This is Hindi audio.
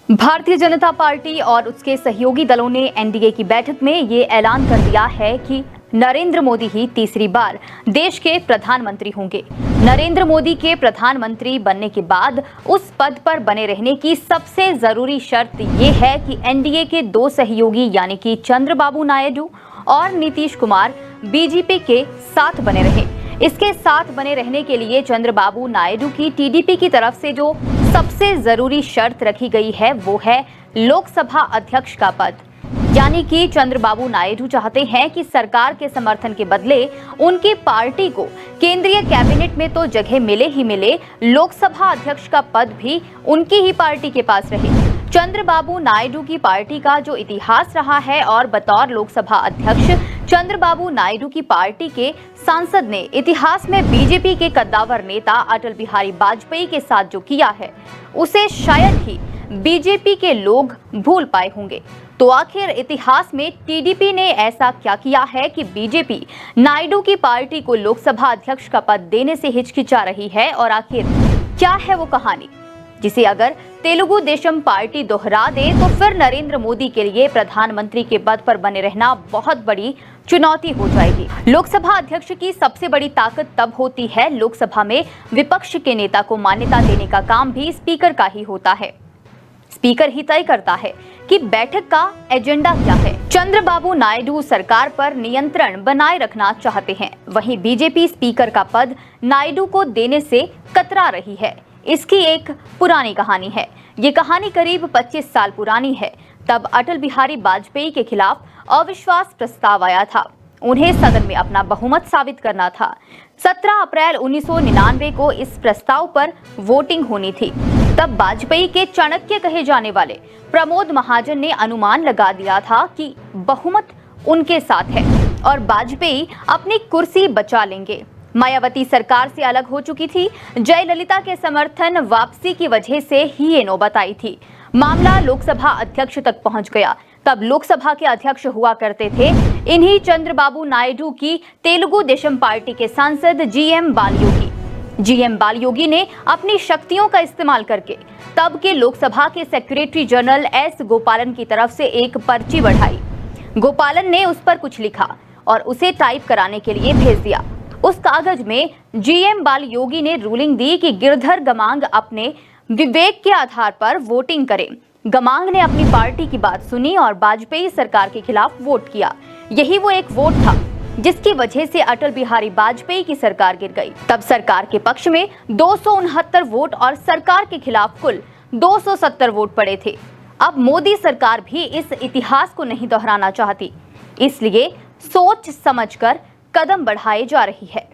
भारतीय जनता पार्टी और उसके सहयोगी दलों ने एनडीए की बैठक में ये ऐलान कर दिया है कि नरेंद्र मोदी ही तीसरी बार देश के प्रधानमंत्री होंगे। नरेंद्र मोदी के प्रधानमंत्री बनने के बाद उस पद पर बने रहने की सबसे जरूरी शर्त ये है कि एनडीए के दो सहयोगी यानी कि चंद्रबाबू नायडू और नीतीश कुमार बीजेपी के साथ बने रहें। इसके साथ बने रहने के लिए चंद्रबाबू नायडू की टीडीपी की तरफ से जो सबसे जरूरी शर्त रखी गई है वो है लोकसभा अध्यक्ष का पद। यानी कि चंद्रबाबू नायडू चाहते हैं कि सरकार के समर्थन के बदले उनकी पार्टी को केंद्रीय कैबिनेट में तो जगह मिले ही मिले, लोकसभा अध्यक्ष का पद भी उनकी ही पार्टी के पास रहे। चंद्रबाबू नायडू की पार्टी का जो इतिहास रहा है और बतौर लोकसभा अध्यक्ष चंद्रबाबू नायडू की पार्टी के सांसद ने इतिहास में बीजेपी के कद्दावर नेता अटल बिहारी वाजपेयी के साथ जो किया है उसे शायद ही बीजेपी के लोग भूल पाए होंगे। तो आखिर इतिहास में टीडीपी ने ऐसा क्या किया है कि बीजेपी नायडू की पार्टी को लोकसभा अध्यक्ष का पद देने से हिचकिचा रही है, और आखिर क्या है वो कहानी जिसे अगर तेलुगु देशम पार्टी दोहरा दे तो फिर नरेंद्र मोदी के लिए प्रधानमंत्री के पद पर बने रहना बहुत बड़ी चुनौती हो जाएगी। लोकसभा अध्यक्ष की सबसे बड़ी ताकत तब होती है लोकसभा में विपक्ष के नेता को मान्यता देने का काम भी स्पीकर का ही होता है। स्पीकर ही तय करता है कि बैठक का एजेंडा क्या है। चंद्रबाबू नायडू सरकार पर नियंत्रण बनाए रखना चाहते हैं, वहीं बीजेपी स्पीकर का पद नायडू को देने से कतरा रही है। इसकी एक पुरानी कहानी है। ये कहानी करीब 25 साल पुरानी है। तब अटल बिहारी वाजपेयी के खिलाफ अविश्वास प्रस्ताव आया था। उन्हें सदन में अपना बहुमत साबित करना था। 17 अप्रैल 1999 को इस प्रस्ताव पर वोटिंग होनी थी। तब वाजपेयी के चाणक्य कहे जाने वाले प्रमोद महाजन ने अनुमान लगा दिया था कि बहुमत उनके साथ है और वाजपेयी अपनी कुर्सी बचा लेंगे। मायावती सरकार से अलग हो चुकी थी। जयललिता के समर्थन वापसी की वजह से ही ये नौबत आई थी। मामला लोकसभा अध्यक्ष तक पहुंच गया। तब लोकसभा के अध्यक्ष हुआ करते थे इन्हीं चंद्रबाबू नायडू की तेलुगु देशम पार्टी के सांसद जीएम बालयोगी। जीएम बालयोगी ने अपनी शक्तियों का इस्तेमाल करके तब के लोकसभा के सेक्रेटरी जनरल एस गोपालन की तरफ से एक पर्ची बढ़ाई। गोपालन ने उस पर कुछ लिखा और उसे टाइप कराने के लिए भेज दिया। उस कागज में जीएम बालयोगी ने रूलिंग दी कि गिरधर गमांग अपने विवेक के आधार पर वोटिंग करें। गमांग ने अपनी पार्टी की बात सुनी और वाजपेयी सरकार के खिलाफ वोट किया। यही वो एक वोट था जिसकी वजह से अटल बिहारी वाजपेयी की सरकार गिर गई। तब सरकार के पक्ष में 269 वोट और सरकार के खिलाफ कुल 270 वोट पड़े थे। अब मोदी सरकार भी इस इतिहास को नहीं दोहराना चाहती, इसलिए सोच समझकर कदम बढ़ाए जा रही है।